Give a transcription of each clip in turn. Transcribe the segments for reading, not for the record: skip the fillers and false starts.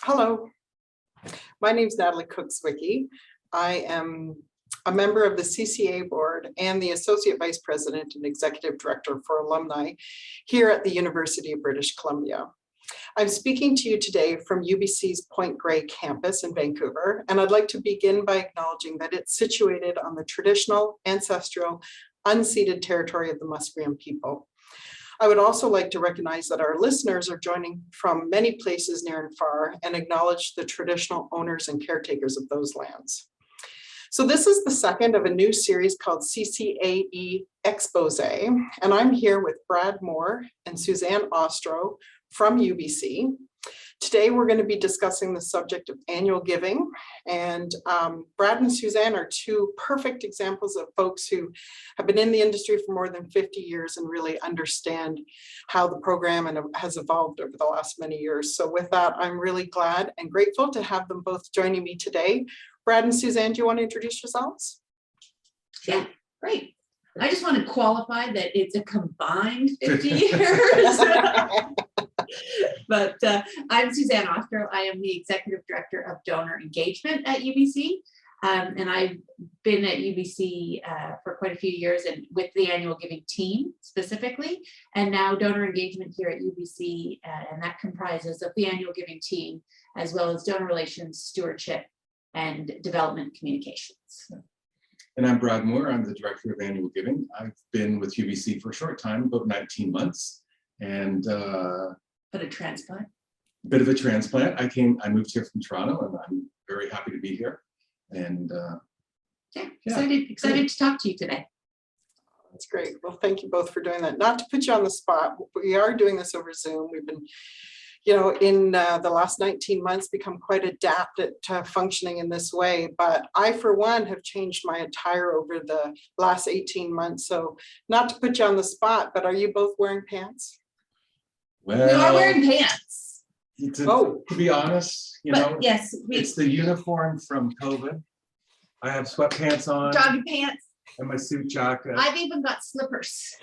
Hello, my name is Natalie Cook-Zywicki. I am a member of the CCAE board and the Associate Vice President and Executive Director for Alumni here at the University of British Columbia. I'm speaking to you today from UBC's Point Grey campus in Vancouver, and I'd like to begin by acknowledging that it's situated on the traditional, ancestral, unceded territory of the Musqueam people. I would also like to recognize that our listeners are joining from many places near and far and acknowledge the traditional owners and caretakers of those lands. So this is the second of a new series called CCAE Exposé, and I'm here with Brad Moore and Suzanne Ostrow from UBC. Today, we're going to be discussing the subject of annual giving, and Brad and Suzanne are two perfect examples of folks who have been in the industry for more than 50 years and really understand how the program has evolved over the last many years. So with that, I'm really glad and grateful to have them both joining me today. Brad and Suzanne, do you want to introduce yourselves? Yeah, great. I just want to qualify that it's a combined 50 years. But I'm Suzanne Ostrow. I am the Executive Director of Donor Engagement at UBC. And I've been at UBC for quite a few years and with the annual giving team specifically, and now donor engagement here at UBC. And that comprises of the annual giving team, as well as donor relations, stewardship, and development communications. And I'm Brad Moore. I'm the Director of Annual Giving. I've been with UBC for a short time, about 19 months. And But a transplant. bit of a transplant. I moved here from Toronto, and I'm very happy to be here. And Excited to talk to you today. That's great. Well, thank you both for doing that. Not to put you on the spot, we are doing this over Zoom. We've been, in the last 19 months become quite adapted to functioning in this way. But I, for one, have changed my attire over the last 18 months. So not to put you on the spot, but are you both wearing pants? well, We are wearing pants. to be honest, Yes, it's the uniform from COVID. I have sweatpants on jogging pants. and my suit jacket. I've even got slippers.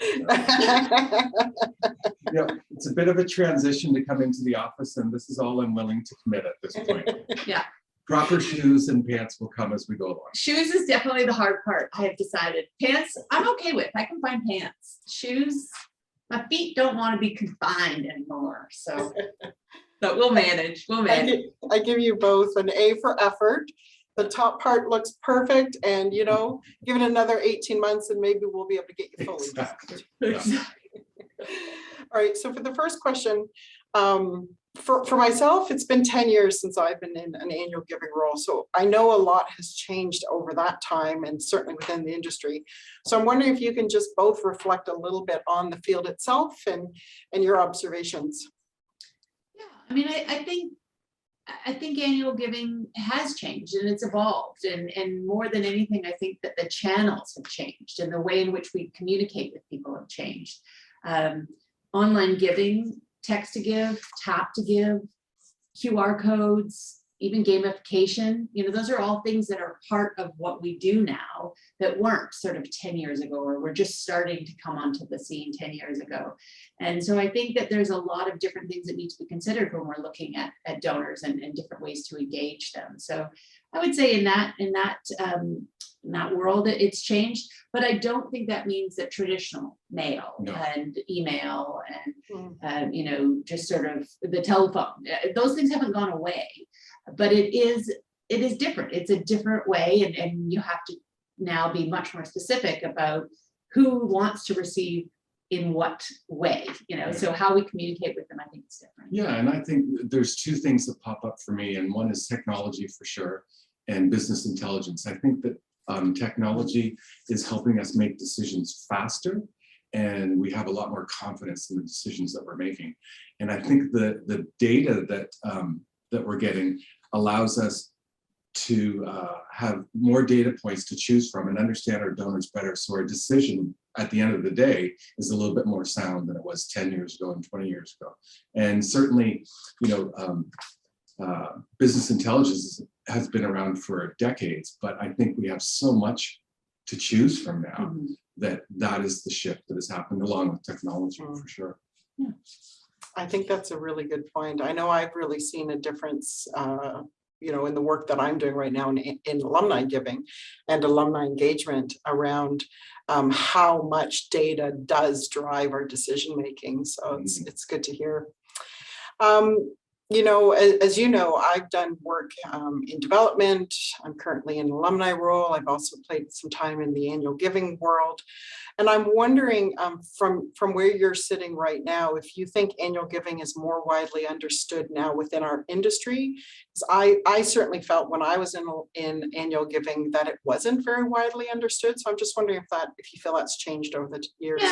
It's a bit of a transition to come into the office, and this is all I'm willing to commit at this point. Yeah. Proper shoes and pants will come as we go along. Shoes is definitely the hard part. I have decided. Pants, I'm okay with. I can find pants. Shoes, my feet don't want to be confined anymore. So, but we'll manage. We'll manage. I give you both an A for effort. The top part looks perfect, and give it another 18 months and maybe we'll be able to get you fully. Exactly. All right, so for the first question, for myself, it's been 10 years since I've been in an annual giving role. So I know a lot has changed over that time, and certainly within the industry. So I'm wondering if you can just both reflect a little bit on the field itself and your observations. Yeah, I mean, I think annual giving has changed and it's evolved, and more than anything, I think that the channels have changed and the way in which we communicate with people have changed. Online giving, text to give, tap to give, QR codes, even gamification, those are all things that are part of what we do now that weren't sort of 10 years ago, or we're just starting to come onto the scene 10 years ago. And so I think that there's a lot of different things that need to be considered when we're looking at donors and different ways to engage them. So I would say in that world, it's changed, but I don't think that means that traditional mail and email and just sort of the telephone, those things haven't gone away. But it is different. It's a different way, and you have to now be much more specific about who wants to receive in what way, so how we communicate with them, I think it's different. Yeah, and I think there's two things that pop up for me, and one is technology for sure, and business intelligence. I think that technology is helping us make decisions faster, and we have a lot more confidence in the decisions that we're making. And I think the data that we're getting allows us to have more data points to choose from and understand our donors better. So our decision at the end of the day is a little bit more sound than it was 10 years ago and 20 years ago. And certainly, business intelligence has been around for decades, but I think we have so much to choose from now that is the shift that has happened along with technology for sure. Yeah. I think that's a really good point. I know I've really seen a difference, in the work that I'm doing right now in alumni giving and alumni engagement around how much data does drive our decision making. So it's good to hear. As you know, I've done work in development. I'm currently in an alumni role. I've also played some time in the annual giving world. And I'm wondering from where you're sitting right now, if you think annual giving is more widely understood now within our industry. I certainly felt when I was in annual giving that it wasn't very widely understood. So I'm just wondering if you feel that's changed over the years.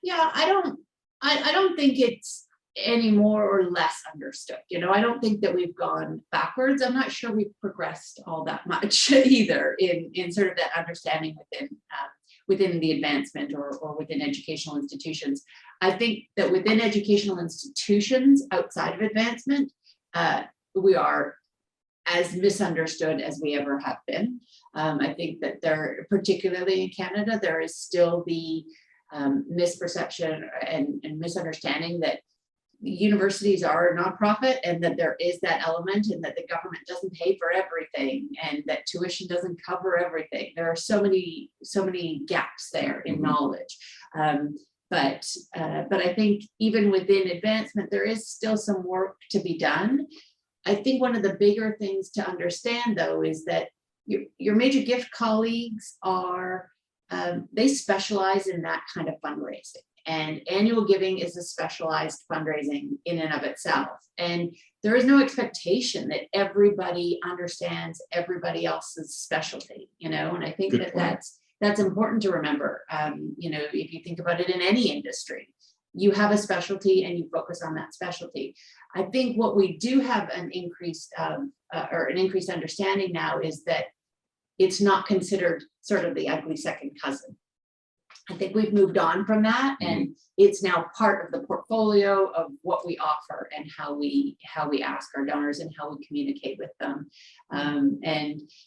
Yeah, I don't think it's any more or less understood. I don't think that we've gone backwards. I'm not sure we've progressed all that much either in sort of that understanding within the advancement or within educational institutions. I think that within educational institutions outside of advancement, we are as misunderstood as we ever have been. I think that particularly in Canada, there is still the misperception and misunderstanding that universities are a nonprofit and that there is that element and that the government doesn't pay for everything and that tuition doesn't cover everything. There are so many gaps there in knowledge. But I think even within advancement, there is still some work to be done. I think one of the bigger things to understand though is that your major gift colleagues are, they specialize in that kind of fundraising. And annual giving is a specialized fundraising in and of itself. And there is no expectation that everybody understands everybody else's specialty, and I think that's important to remember. If you think about it in any industry, you have a specialty and you focus on that specialty. I think what we do have an increased understanding now is that it's not considered sort of the ugly second cousin. I think we've moved on from that, and it's now part of the portfolio of what we offer and how we ask our donors and how we communicate with them.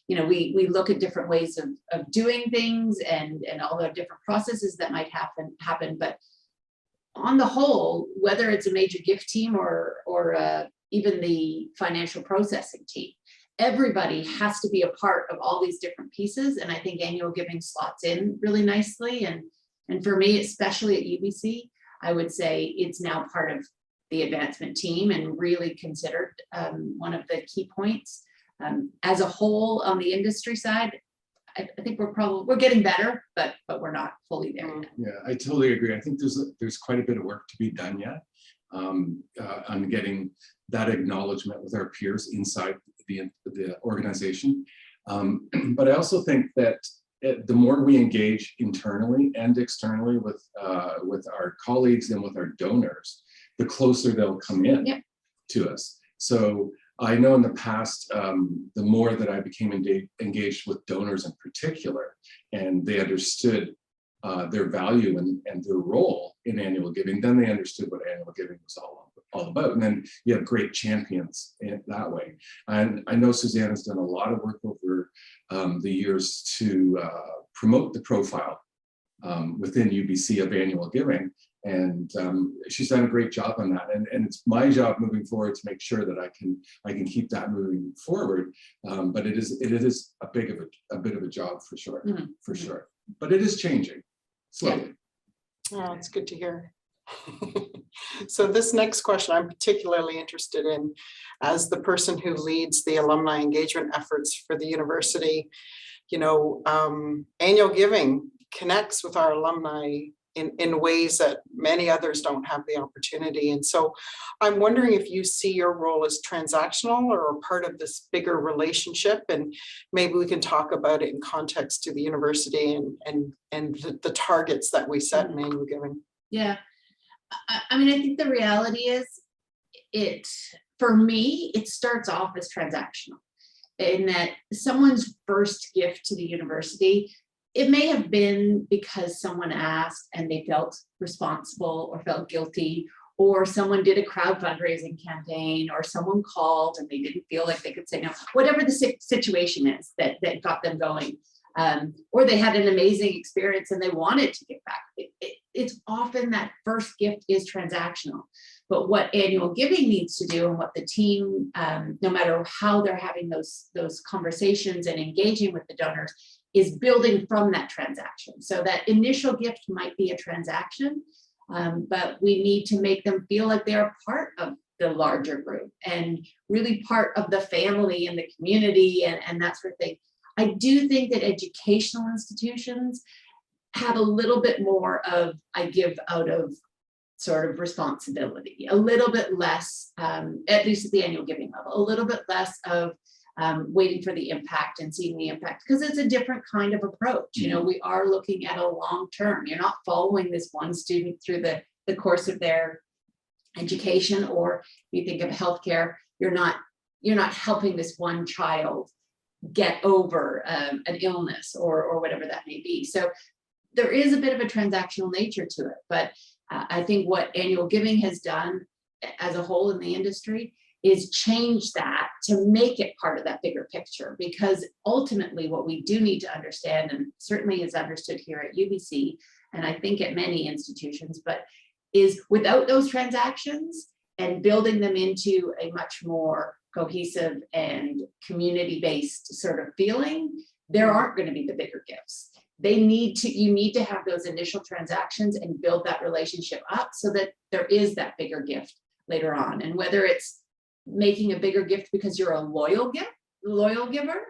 We look at different ways of doing things and all the different processes that might happen. But on the whole, whether it's a major gift team or even the financial processing team, everybody has to be a part of all these different pieces. And I think annual giving slots in really nicely. And for me, especially at UBC, I would say it's now part of the advancement team and really considered one of the key points. As a whole on the industry side, I think we're getting better, but we're not fully there yet. Yeah, I totally agree. I think there's quite a bit of work to be done yet on getting that acknowledgement with our peers inside the organization. But I also think that the more we engage internally and externally with our colleagues and with our donors, the closer they'll come in to us. So I know in the past, the more that I became engaged with donors in particular, and they understood their value and their role in annual giving, then they understood what annual giving was all about. And then you have great champions in that way. And I know Suzanne has done a lot of work over the years to promote the profile within UBC of annual giving. And she's done a great job on that. And it's my job moving forward to make sure that I can keep that moving forward. But it is a bit of a job for sure, for sure. But it is changing slowly. Oh, it's good to hear. So this next question I'm particularly interested in, as the person who leads the alumni engagement efforts for the university. Annual giving connects with our alumni in ways that many others don't have the opportunity. And so I'm wondering if you see your role as transactional or a part of this bigger relationship, and maybe we can talk about it in context to the university and the targets that we set in annual giving. Yeah, I mean, I think the reality is for me, it starts off as transactional in that someone's first gift to the university, it may have been because someone asked and they felt responsible or felt guilty, or someone did a crowd fundraising campaign, or someone called and they didn't feel like they could say no, whatever the situation is that got them going. Or they had an amazing experience and they wanted to give back. It's often that first gift is transactional. But what annual giving needs to do, and what the team, no matter how they're having those conversations and engaging with the donors, is building from that transaction. So that initial gift might be a transaction, but we need to make them feel like they are part of the larger group and really part of the family and the community and that sort of thing. I do think that educational institutions have a little bit more of, I give out of sort of responsibility, a little bit less, at least at the annual giving level, a little bit less of waiting for the impact and seeing the impact, because it's a different kind of approach. You know, we are looking at a long term. You're not following this one student through the course of their education, or if you think of healthcare, you're not helping this one child get over an illness or whatever that may be. So there is a bit of a transactional nature to it, but I think what annual giving has done as a whole in the industry is change that to make it part of that bigger picture, because ultimately what we do need to understand, and certainly is understood here at UBC, and I think at many institutions, but is without those transactions and building them into a much more cohesive and community-based sort of feeling, there aren't going to be the bigger gifts. You need to have those initial transactions and build that relationship up so that there is that bigger gift later on. And whether it's making a bigger gift because you're a loyal giver,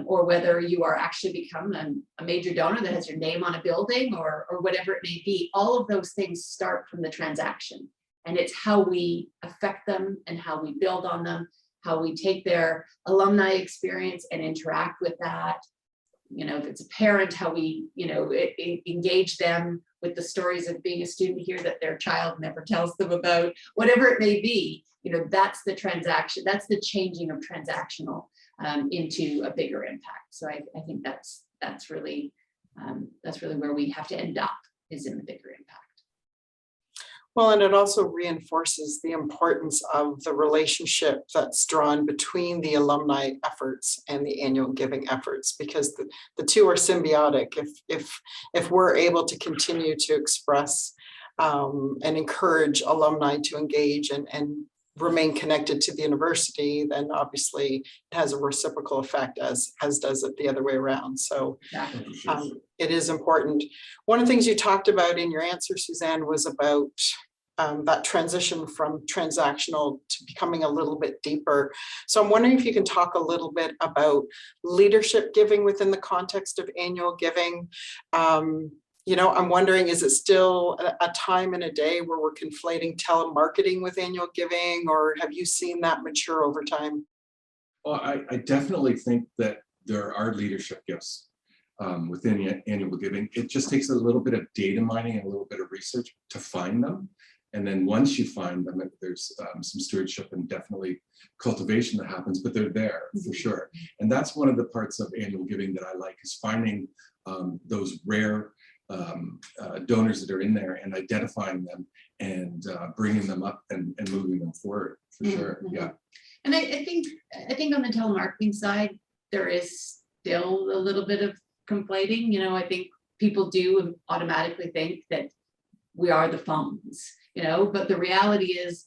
or whether you are actually become a major donor that has your name on a building or whatever it may be, all of those things start from the transaction. And it's how we affect them and how we build on them, how we take their alumni experience and interact with that. You know, if it's a parent, how we, engage them with the stories of being a student here that their child never tells them about, whatever it may be. That's the transaction, that's the changing of transactional into a bigger impact. So I think that's really where we have to end up, is in the bigger impact. Well, and it also reinforces the importance of the relationship that's drawn between the alumni efforts and the annual giving efforts, because the two are symbiotic. If we're able to continue to express and encourage alumni to engage and remain connected to the university, then obviously it has a reciprocal effect, as does it the other way around. So it is important. One of the things you talked about in your answer, Suzanne, was about that transition from transactional to becoming a little bit deeper. So I'm wondering if you can talk a little bit about leadership giving within the context of annual giving. I'm wondering, is it still a time and a day where we're conflating telemarketing with annual giving, or have you seen that mature over time? Well, I definitely think that there are leadership gifts within annual giving. It just takes a little bit of data mining and a little bit of research to find them. And then once you find them, there's some stewardship and definitely cultivation that happens, but they're there for sure. And that's one of the parts of annual giving that I like, is finding those rare donors that are in there and identifying them and bringing them up and moving them forward for sure. Yeah. And I think on the telemarketing side, there is still a little bit of conflating. I think people do automatically think that we are the phones, but the reality is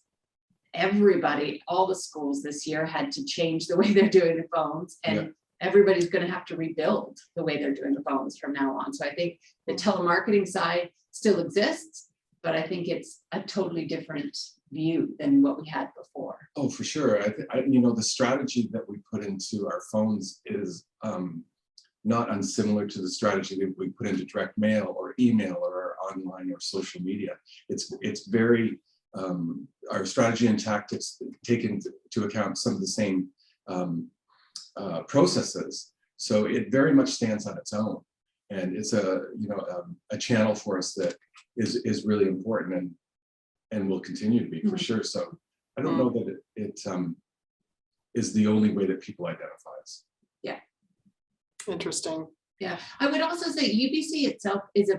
everybody, all the schools this year had to change the way they're doing the phones, and everybody's going to have to rebuild the way they're doing the phones from now on. So I think the telemarketing side still exists, but I think it's a totally different view than what we had before. Oh, for sure. The strategy that we put into our phones is not unsimilar to the strategy that we put into direct mail or email or online or social media. It's very, our strategy and tactics take into account some of the same processes. So it very much stands on its own. And it's a channel for us that is really important and will continue to be for sure. So I don't know that it is the only way that people identify us. Yeah. Interesting. Yeah. I would also say UBC itself is a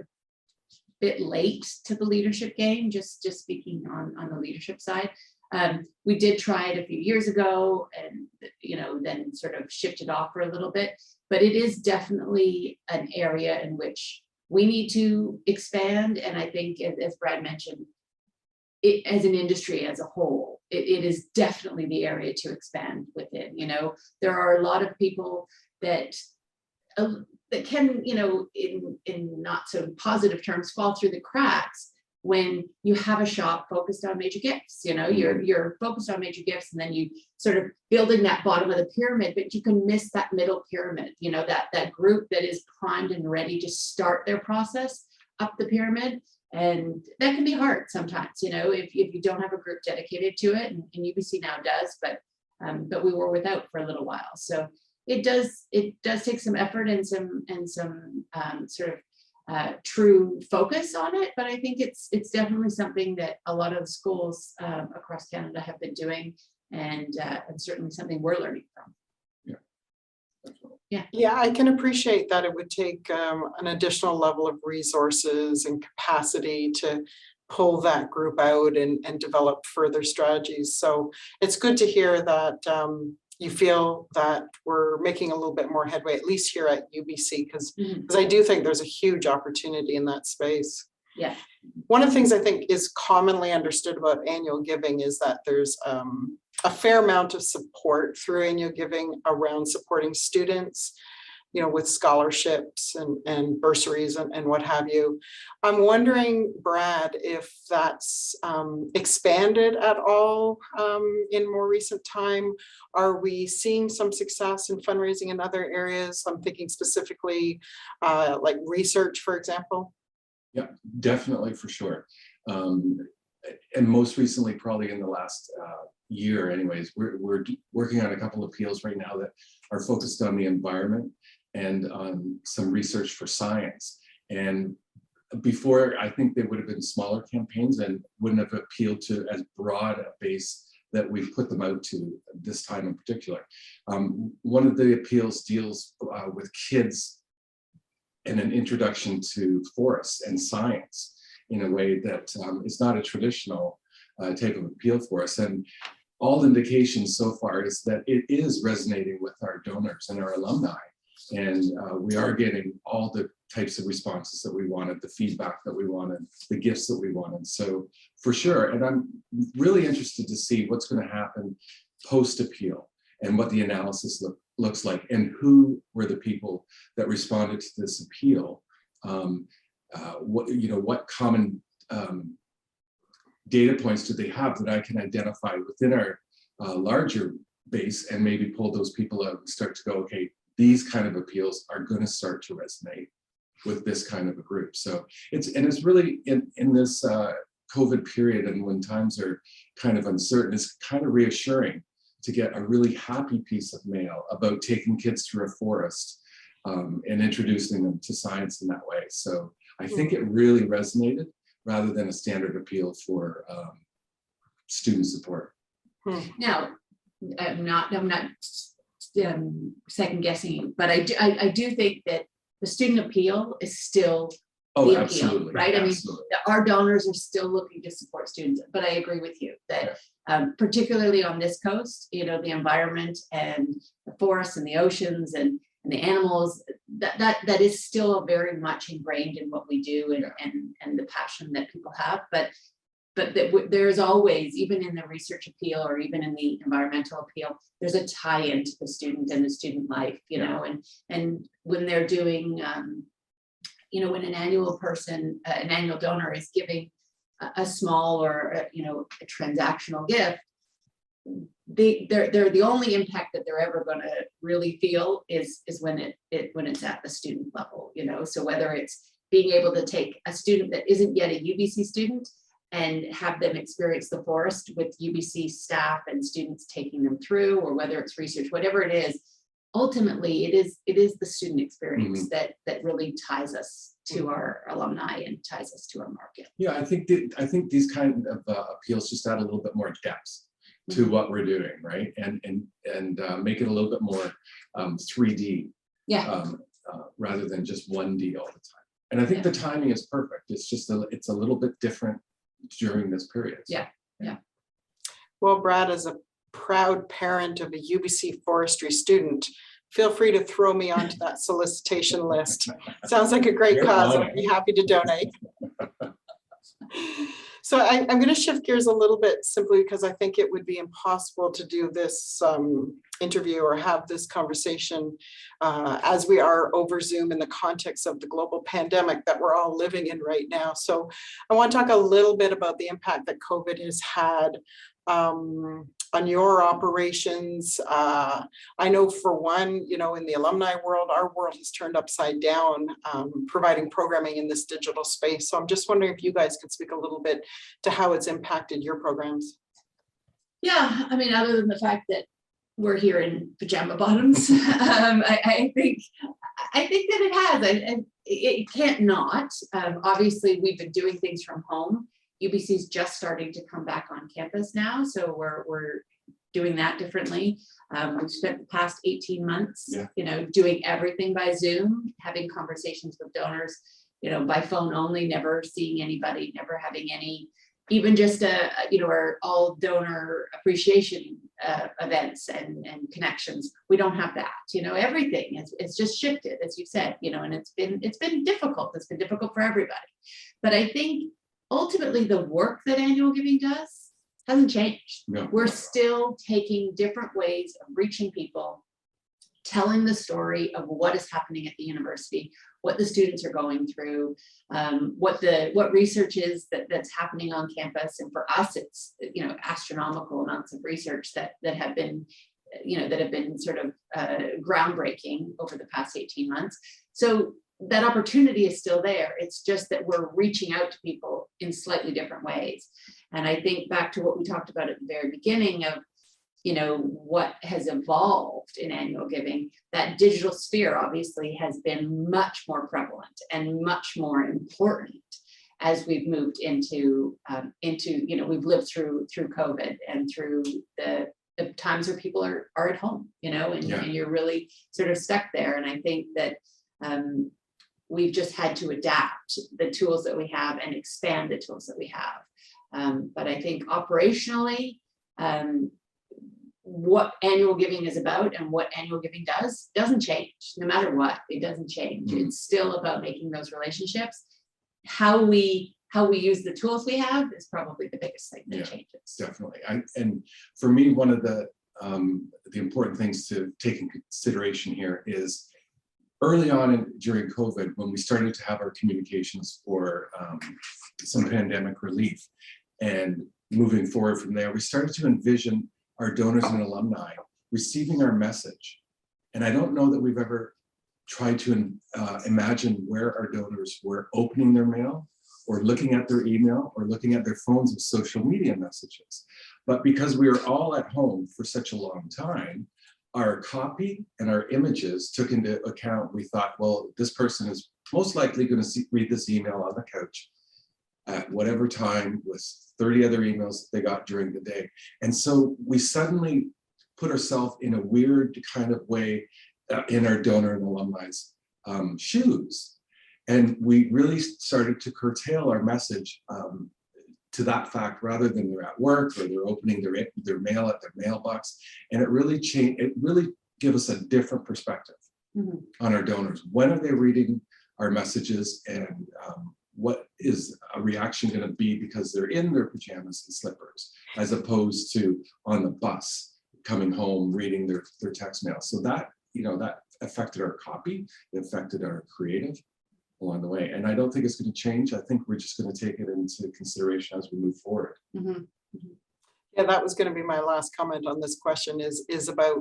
bit late to the leadership game, just speaking on the leadership side. We did try it a few years ago and, then sort of shifted off for a little bit, but it is definitely an area in which we need to expand. And I think, as Brad mentioned, as an industry as a whole, it is definitely the area to expand within. You know, there are a lot of people that can, you know, in not so positive terms, fall through the cracks when you have a shop focused on major gifts. You know, you're focused on major gifts, and then you sort of building that bottom of the pyramid, but you can miss that middle pyramid, you know, that group that is primed and ready to start their process up the pyramid. And that can be hard sometimes, you know, if you don't have a group dedicated to it, and UBC now does, but we were without for a little while. So it does take some effort and some sort of true focus on it, but I think it's definitely something that a lot of schools across Canada have been doing, and certainly something we're learning from. Yeah, I can appreciate that it would take an additional level of resources and capacity to pull that group out and develop further strategies. So it's good to hear that you feel that we're making a little bit more headway, at least here at UBC, because I do think there's a huge opportunity in that space. Yeah. One of the things I think is commonly understood about annual giving is that there's a fair amount of support through annual giving around supporting students, you know, with scholarships and bursaries and what have you. I'm wondering, Brad, if that's expanded at all in more recent time. Are we seeing some success in fundraising in other areas? I'm thinking specifically like research, for example. Yeah, definitely, for sure. And most recently, probably in the last year anyways, we're working on a couple of appeals right now that are focused on the environment and on some research for science. And before, I think they would have been smaller campaigns and wouldn't have appealed to as broad a base that we've put them out to this time in particular. One of the appeals deals with kids and an introduction to forests and science in a way that is not a traditional type of appeal for us. And all indications so far is that it is resonating with our donors and our alumni. And we are getting all the types of responses that we wanted, the feedback that we wanted, the gifts that we wanted. So for sure, and I'm really interested to see what's going to happen post-appeal and what the analysis looks like, and who were the people that responded to this appeal. What common data points do they have that I can identify within our larger base, and maybe pull those people out and start to go, okay, these kind of appeals are going to start to resonate with this kind of a group. So it's really in this COVID period, and when times are kind of uncertain, it's kind of reassuring to get a really happy piece of mail about taking kids through a forest and introducing them to science in that way. So I think it really resonated, rather than a standard appeal for student support. Now, I'm not second guessing you, but I do think that the student appeal is still the appeal, right? Absolutely. I mean, our donors are still looking to support students, but I agree with you that particularly on this coast, you know, the environment and the forests and the oceans and the animals, that is still very much ingrained in what we do, and the passion that people have. But there's always, even in the research appeal or even in the environmental appeal, there's a tie into the student and the student life, you know, and when they're doing, when an annual donor is giving a small or a transactional gift, they're the only impact that they're ever going to really feel is when it's at the student level, you know. So whether it's being able to take a student that isn't yet a UBC student and have them experience the forest with UBC staff and students taking them through, or whether it's research, whatever it is, ultimately it is the student experience that really ties us to our alumni and ties us to our market. Yeah, I think these kind of appeals just add a little bit more depth to what we're doing, right? And make it a little bit more 3D, rather than just 1D all the time. And I think the timing is perfect. It's just it's a little bit different during this period. So. Yeah. Well, Brad, as a proud parent of a UBC forestry student, feel free to throw me onto that solicitation list. Sounds like a great cause. I'd be happy to donate. So I'm going to shift gears a little bit simply because I think it would be impossible to do this interview or have this conversation as we are over Zoom in the context of the global pandemic that we're all living in right now. So I want to talk a little bit about the impact that COVID has had on your operations. I know for one, you know, in the alumni world, our world has turned upside down, providing programming in this digital space. So I'm just wondering if you guys could speak a little bit to how it's impacted your programs. Yeah, I mean, other than the fact that we're here in pajama bottoms, I think that it has. It can't not. Obviously, we've been doing things from home. UBC is just starting to come back on campus now, so we're doing that differently. We've spent the past 18 months, you know, doing everything by Zoom, having conversations with donors, you know, by phone only, never seeing anybody, never having any, even just you know, our all donor appreciation events and connections. We don't have that, you know, everything it's just shifted, as you said, you know, and it's been difficult. It's been difficult for everybody. But I think ultimately the work that annual giving does hasn't changed. No. We're still taking different ways of reaching people, telling the story of what is happening at the university, what the students are going through, what research is that's happening on campus. And for us, it's, you know, astronomical amounts of research that have been, you know, that have been sort of groundbreaking over the past 18 months. So that opportunity is still there. It's just that we're reaching out to people in slightly different ways. And I think back to what we talked about at the very beginning of, you know, what has evolved in annual giving, that digital sphere obviously has been much more prevalent and much more important as we've moved into, you know, we've lived through COVID and through the times where people are at home, you know, and you're really sort of stuck there. And I think that we've just had to adapt the tools that we have and expand the tools that we have. But I think operationally, what annual giving is about and what annual giving doesn't change. No matter what, it doesn't change. It's still about making those relationships. How we use the tools we have is probably the biggest thing that changes. Definitely. And for me, one of the important things to take in consideration here is early on during COVID, when we started to have our communications for some pandemic relief, and moving forward from there, we started to envision our donors and alumni receiving our message. And I don't know that we've ever tried to imagine where our donors were opening their mail or looking at their email or looking at their phones of social media messages. But because we were all at home for such a long time, our copy and our images took into account, we thought, well, this person is most likely going to read this email on the couch at whatever time with 30 other emails they got during the day. And so we suddenly put ourselves in a weird kind of way in our donor and alumni's shoes. And we really started to curtail our message to that fact, rather than they're at work or they're opening their mail at their mailbox. And it really changed, it really gave us a different perspective on our donors. When are they reading our messages, and what is a reaction going to be because they're in their pajamas and slippers, as opposed to on the bus coming home reading their text mail. So that, you know, that affected our copy, it affected our creative along the way. And I don't think it's going to change. I think we're just going to take it into consideration as we move forward. Yeah, that was going to be my last comment on this question, is about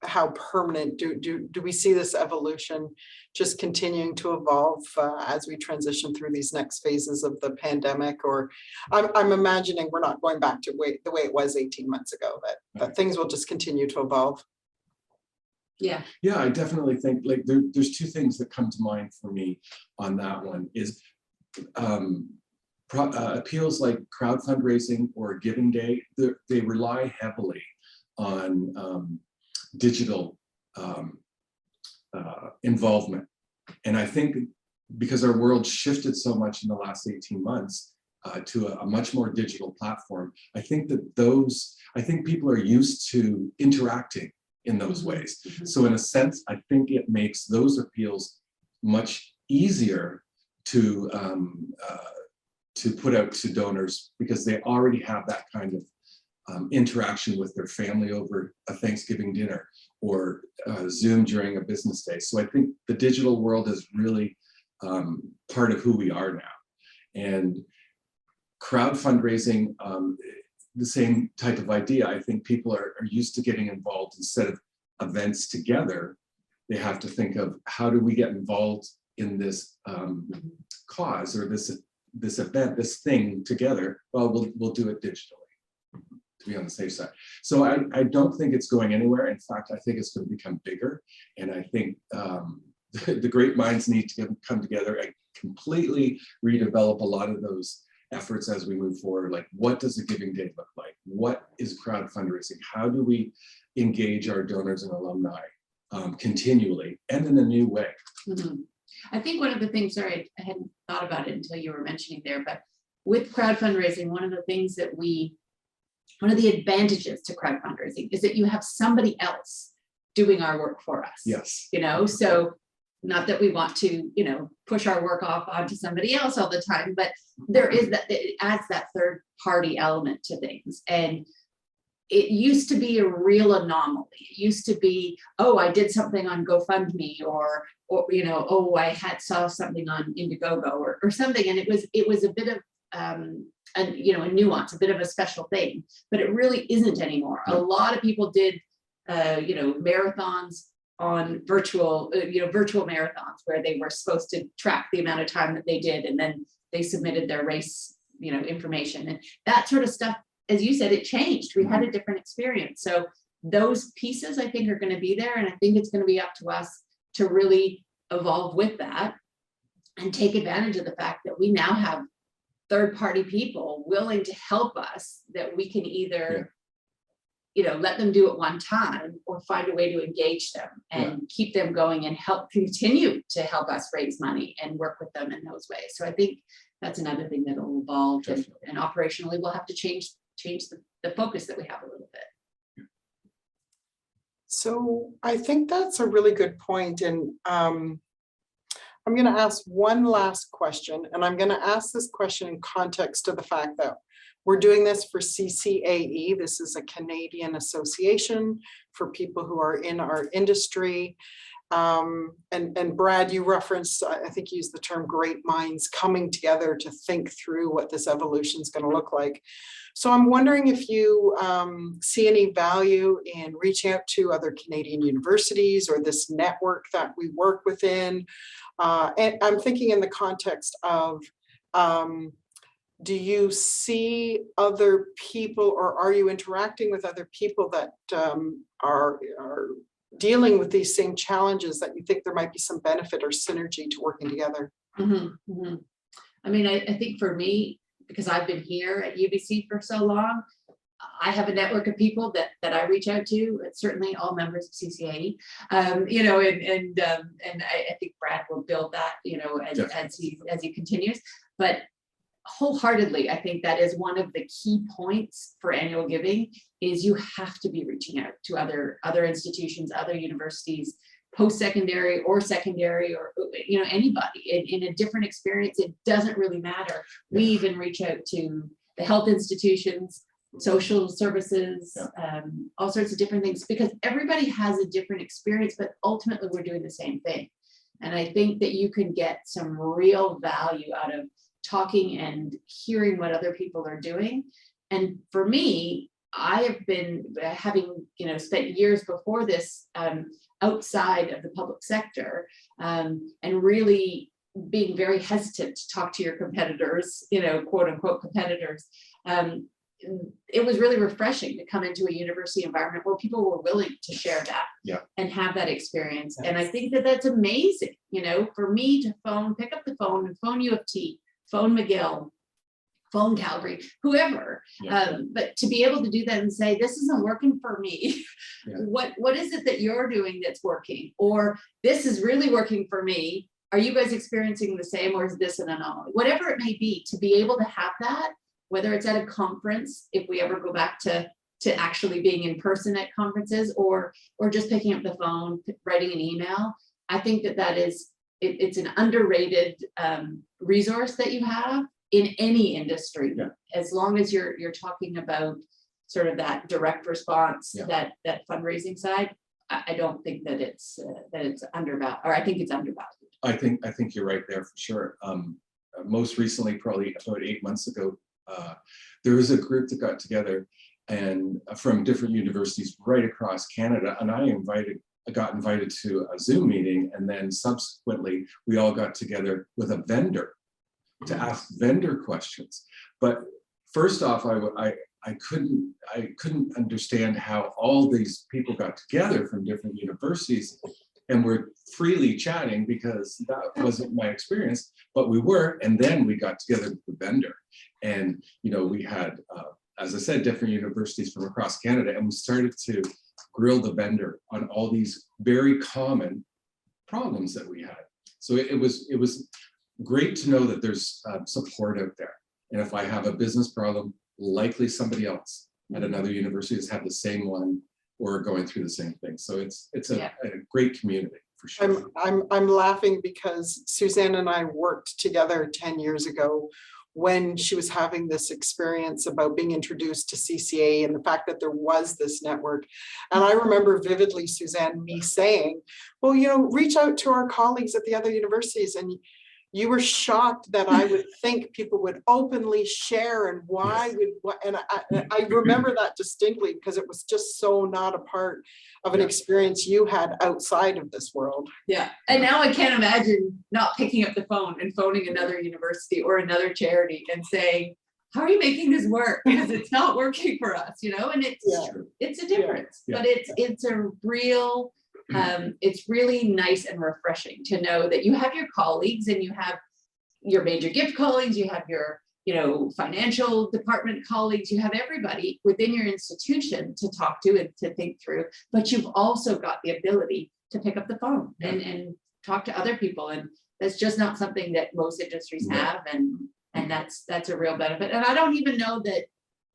how permanent do we see this evolution just continuing to evolve as we transition through these next phases of the pandemic? Or I'm imagining we're not going back to the way it was 18 months ago, that things will just continue to evolve. Yeah, I definitely think, like, there's two things that come to mind for me on that one is appeals like crowd fundraising or Giving Day. They rely heavily on digital involvement. And I think because our world shifted so much in the last 18 months to a much more digital platform, I think people are used to interacting in those ways. So in a sense, I think it makes those appeals much easier to to put out to donors because they already have that kind of interaction with their family over a Thanksgiving dinner or Zoom during a business day. So I think the digital world is really part of who we are now. And crowd fundraising, the same type of idea. I think people are used to getting involved instead of events together. They have to think of how do we get involved in this cause or this event, this thing together. Well, we'll do it digitally to be on the safe side. So I don't think it's going anywhere. In fact, I think it's going to become bigger. And I think the great minds need to come together and completely redevelop a lot of those efforts as we move forward. Like, what does a giving day look like? What is crowd fundraising? How do we engage our donors and alumni continually and in a new way? Mm-hmm. I think one of the things, sorry, I hadn't thought about it until you were mentioning there, but with crowd fundraising, one of the things that one of the advantages to crowd fundraising is that you have somebody else doing our work for us. Yes. You know, so not that we want to, you know, push our work off onto somebody else all the time, but there is that, it adds that third party element to things. And it used to be a real anomaly. It used to be, oh, I did something on GoFundMe or you know, oh, I saw something on Indiegogo or something, and it was a bit of you know, a nuance, a bit of a special thing, but it really isn't anymore. A lot of people did you know, marathons on virtual marathons where they were supposed to track the amount of time that they did, and then they submitted their race, you know, information and that sort of stuff. As you said, it changed. We had a different experience. So those pieces, I think, are going to be there. And I think it's going to be up to us to really evolve with that and take advantage of the fact that we now have third-party people willing to help us, that we can either, you know, let them do it one time or find a way to engage them and keep them going and help continue to help us raise money and work with them in those ways. So I think that's another thing that will evolve, and operationally we'll have to change the focus that we have a little bit. So I think that's a really good point. And I'm going to ask one last question, and I'm going to ask this question in context of the fact that we're doing this for CCAE. This is a Canadian association for people who are in our industry. And Brad, you referenced, I think you used the term great minds coming together to think through what this evolution is going to look like. So I'm wondering if you see any value in reaching out to other Canadian universities or this network that we work within. And I'm thinking in the context of, do you see other people, or are you interacting with other people that are dealing with these same challenges, that you think there might be some benefit or synergy to working together? Mm-hmm, mm-hmm. I mean, I think for me, because I've been here at UBC for so long, I have a network of people that I reach out to. It's certainly all members of CCAE, you know, and I think Brad will build that, you know, as he continues. But wholeheartedly, I think that is one of the key points for annual giving, is you have to be reaching out to other institutions, other universities, post-secondary or secondary, or, you know, anybody in a different experience. It doesn't really matter. We even reach out to the health institutions, social services, all sorts of different things, because everybody has a different experience, but ultimately we're doing the same thing. And I think that you can get some real value out of talking and hearing what other people are doing. And for me, I have been having, you know, spent years before this outside of the public sector, and really being very hesitant to talk to your competitors, you know, quote unquote competitors. It was really refreshing to come into a university environment where people were willing to share that and have that experience. And I think that that's amazing, you know, for me to pick up the phone and phone U of T, phone McGill, phone Calgary, whoever, but to be able to do that and say, this isn't working for me. What is it that you're doing that's working? Or this is really working for me. Are you guys experiencing the same, or is this an anomaly? Whatever it may be, to be able to have that, whether it's at a conference, if we ever go back to actually being in person at conferences, or just picking up the phone, writing an email. I think that is, it's an underrated resource that you have, in any industry, Yeah. as long as you're talking about sort of that direct response, Yeah. that fundraising side, I don't think that it's undervalued, or I think it's undervalued. I think you're right there for sure. Most recently, probably about 8 months ago, there was a group that got together and from different universities right across Canada, and I got invited to a Zoom meeting, and then subsequently we all got together with a vendor to ask vendor questions. But first off, I couldn't understand how all these people got together from different universities and were freely chatting, because that wasn't my experience, but we were. And then we got together with the vendor, and we had, as I said, different universities from across Canada, and we started to grill the vendor on all these very common problems that we had. So it was great to know that there's support out there. And if I have a business problem, likely somebody else at another university has had the same one or going through the same thing. So it's a great community for sure. I'm laughing because Suzanne and I worked together 10 years ago when she was having this experience about being introduced to CCAE and the fact that there was this network. And I remember vividly, Suzanne, me saying, well, reach out to our colleagues at the other universities. And you were shocked that I would think people would openly share, and why would, and I remember that distinctly because it was just so not a part of an experience you had outside of this world. Yeah, and now I can't imagine not picking up the phone and phoning another university or another charity and saying, how are you making this work? Because it's not working for us, and it's a difference, but it's a real, it's really nice and refreshing to know that you have your colleagues and you have your major gift colleagues, you have your financial department colleagues, you have everybody within your institution to talk to and to think through, but you've also got the ability to pick up the phone and talk to other people, and that's just not something that most industries have, and that's a real benefit. And I don't even know that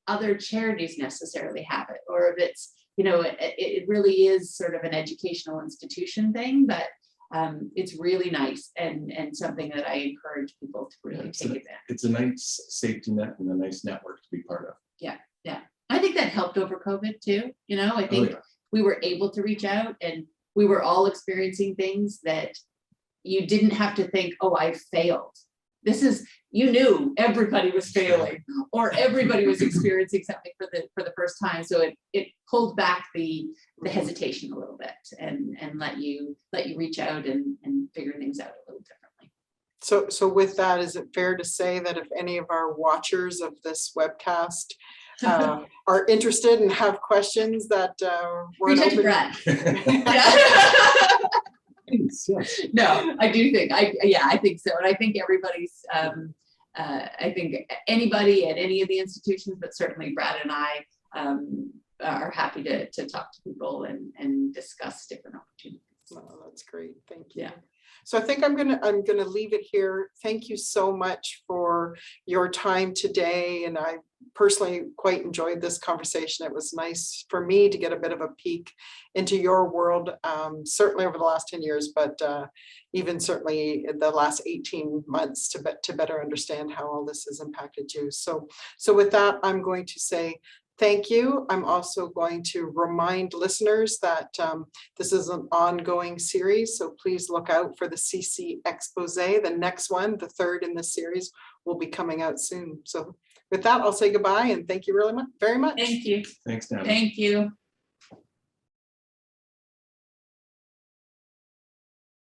other charities necessarily have it, or if it's it really is sort of an educational institution thing, but it's really nice and something that I encourage people to really take advantage. It's a nice safety net and a nice network to be part of. Yeah. I think that helped over COVID too. I think we were able to reach out, and we were all experiencing things that you didn't have to think, oh, I failed. You knew everybody was failing or everybody was experiencing something for the first time. So it pulled back the hesitation a little bit and let you reach out and figure things out a little differently. So with that, is it fair to say that if any of our watchers of this webcast are interested and have questions that we're reach out to Brad. No, I do think I think so, and I think everybody's I think anybody at any of the institutions, but certainly Brad and I are happy to talk to people and discuss different opportunities. Oh, that's great. Thank you. Yeah. So I think I'm gonna leave it here. Thank you so much for your time today. And I personally quite enjoyed this conversation. It was nice for me to get a bit of a peek into your world, certainly over the last 10 years, but even certainly the last 18 months to better understand how all this has impacted you. So with that, I'm going to say thank you. I'm also going to remind listeners that this is an ongoing series, so please look out for the CC Exposé. The next one, the third in this series, will be coming out soon. So with that, I'll say goodbye and thank you very much. Thank you. Thanks, Natalie. Thank you.